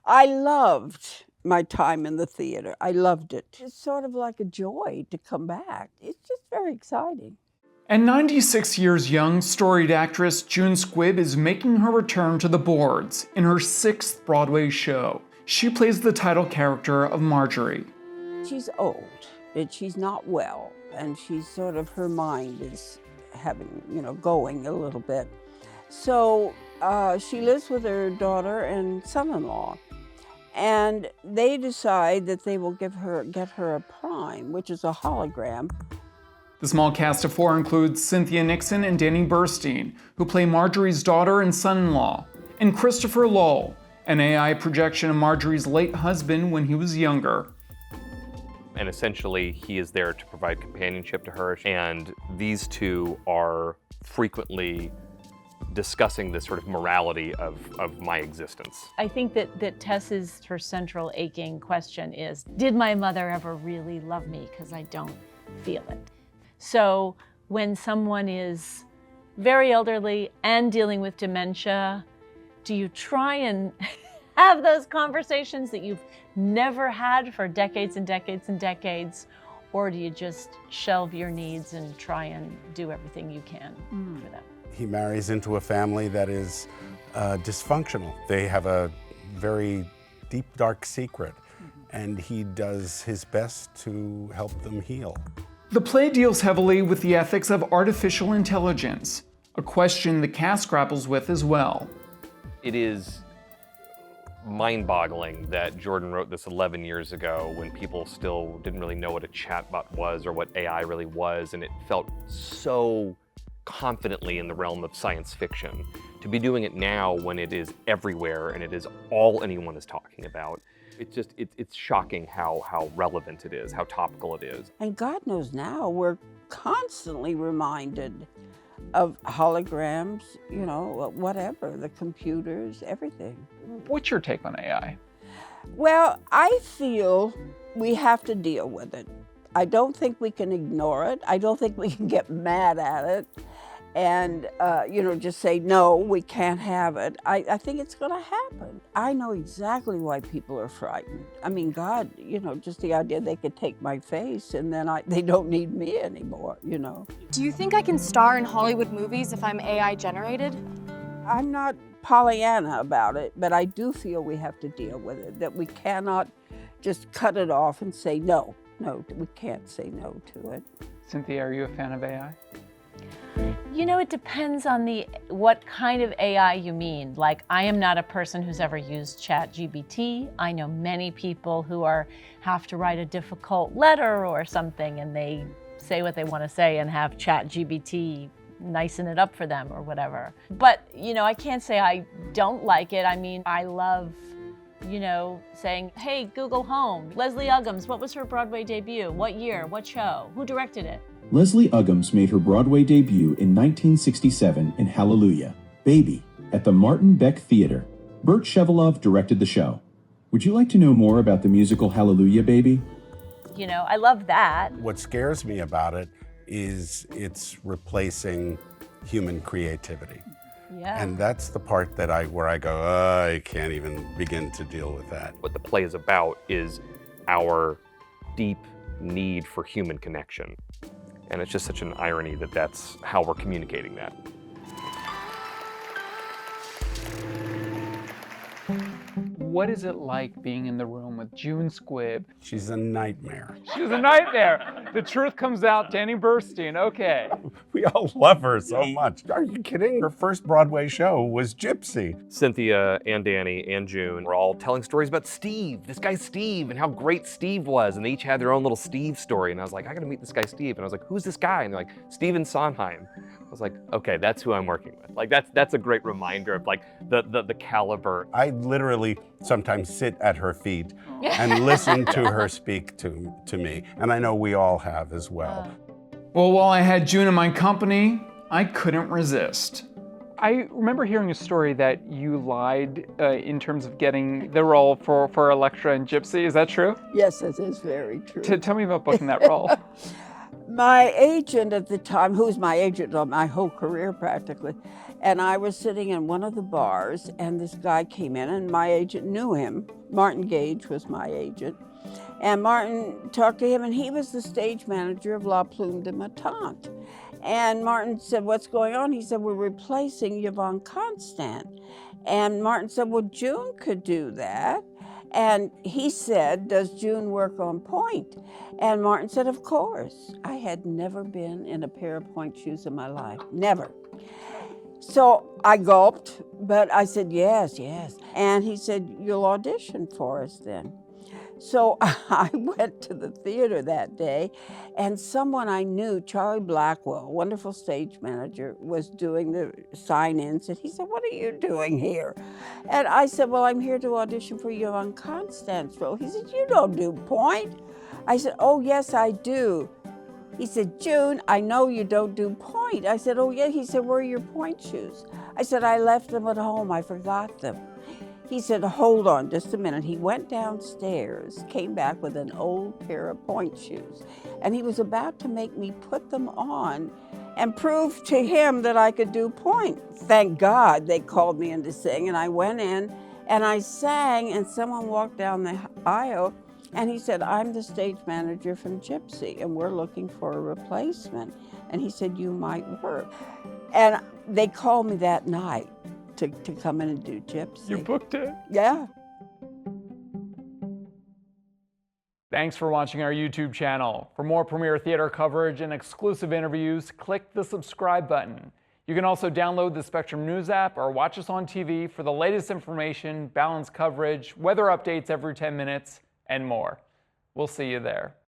I loved my time in the theater. I loved it. It's sort of like a joy to come back. It's just very exciting. And 96 years young, storied actress June Squibb is making her return to the boards in her 6th Broadway show. She plays the title character of Marjorie. She's old and she's not well, and she's sort of, her mind is having, going a little bit. So she lives with her daughter and son-in-law, and they decide that they will get her a prime, which is a hologram. The small cast of 4 includes Cynthia Nixon and Danny Burstein, who play Marjorie's daughter and son-in-law, and Christopher Lowell, an AI projection of Marjorie's late husband when he was younger. And essentially, he is there to provide companionship to her, and these two are frequently discussing this sort of morality of my existence. I think that Tess's, her central aching question is, did my mother ever really love me? Because I don't feel it. So when someone is very elderly and dealing with dementia, do you try and have those conversations that you've never had for decades and decades and decades? Or do you just shelve your needs and try and do everything you can for them? He marries into a family that is dysfunctional. They have a very deep, dark secret, and he does his best to help them heal. The play deals heavily with the ethics of artificial intelligence, a question the cast grapples with as well. It is mind-boggling that Jordan wrote this 11 years ago when people still didn't really know what a chatbot was or what AI really was, and it felt so confidently in the realm of science fiction. To be doing it now when it is everywhere and it is all anyone is talking about, it's shocking how relevant it is, how topical it is. And God knows now we're constantly reminded of holograms, whatever, the computers, everything. What's your take on AI? Well, I feel we have to deal with it. I don't think we can ignore it. I don't think we can get mad at it and, just say, no, we can't have it. I think it's going to happen. I know exactly why people are frightened. I mean, God, just the idea they could take my face and then they don't need me anymore, Do you think I can star in Hollywood movies if I'm AI generated? I'm not Pollyanna about it, but I do feel we have to deal with it, that we cannot just cut it off and say no. No, we can't say no to it. Cynthia, are you a fan of AI? It depends on what kind of AI you mean. Like, I am not a person who's ever used ChatGPT. I know many people who have to write a difficult letter or something, and they say what they want to say and have ChatGPT nicen it up for them or whatever. But, I can't say I don't like it. I mean, I love saying, hey, Google Home, Leslie Uggams, what was her Broadway debut? What year? What show? Who directed it? Leslie Uggams made her Broadway debut in 1967 in Hallelujah, Baby, at the Martin Beck Theater. Bert Shevelove directed the show. Would you like to know more about the musical Hallelujah, Baby? I love that. What scares me about it is it's replacing human creativity. Yeah. And that's the part where I go, I can't even begin to deal with that. What the play is about is our deep need for human connection. And it's just such an irony that that's how we're communicating that. What is it like being in the room with June Squibb? She's a nightmare. She's a nightmare. The truth comes out, Danny Burstein, okay. We all love her so much. Are you kidding? Her first Broadway show was Gypsy. Cynthia and Danny and June were all telling stories about Steve, this guy Steve, and how great Steve was. And they each had their own little Steve story. And I was like, I gotta meet this guy Steve. And I was like, who's this guy? And they're like, Steven Sondheim. I was like, okay, that's who I'm working with. Like, that's a great reminder of like the caliber. I literally sometimes sit at her feet and listen to her speak to me. And I know we all have as well. Well, while I had June in my company, I couldn't resist. I remember hearing a story that you lied in terms of getting the role for Electra and Gypsy. Is that true? Yes, it is very true. Tell me about booking that role. My agent at the time, who was my agent on my whole career practically, and I was sitting in one of the bars, and this guy came in, and my agent knew him. Martin Gage was my agent. And Martin talked to him, and he was the stage manager of La Plume de Ma Tante. And Martin said, "What's going on?" He said, "We're replacing Yvonne Constant." And Martin said, "Well, June could do that." And he said, "Does June work on point?" And Martin said, "Of course." I had never been in a pair of point shoes in my life, never. So I gulped, but I said, "Yes, yes." And he said, "You'll audition for us then." So I went to the theater that day, and someone I knew, Charlie Blackwell, wonderful stage manager, was doing the sign-ins, and he said, "What are you doing here?" And I said, "Well, I'm here to audition for Yvonne Constant's role." He said, "You don't do point." I said, "Oh, yes, I do." He said, "June, I know you don't do point." I said, "Oh, yeah." He said, "Where are your point shoes?" I said, "I left them at home. I forgot them." He said, "Hold on just a minute." He went downstairs, came back with an old pair of point shoes, and he was about to make me put them on and prove to him that I could do point. Thank God they called me in to sing, and I went in and I sang, and someone walked down the aisle, and he said, "I'm the stage manager from Gypsy, and we're looking for a replacement." And he said, "You might work." And they called me that night to come in and do Gypsy. You booked it? Yeah. Thanks for watching our YouTube channel. For more premiere theater coverage and exclusive interviews, click the subscribe button. You can also download the Spectrum News app or watch us on TV for the latest information, balanced coverage, weather updates every 10 minutes, and more. We'll see you there.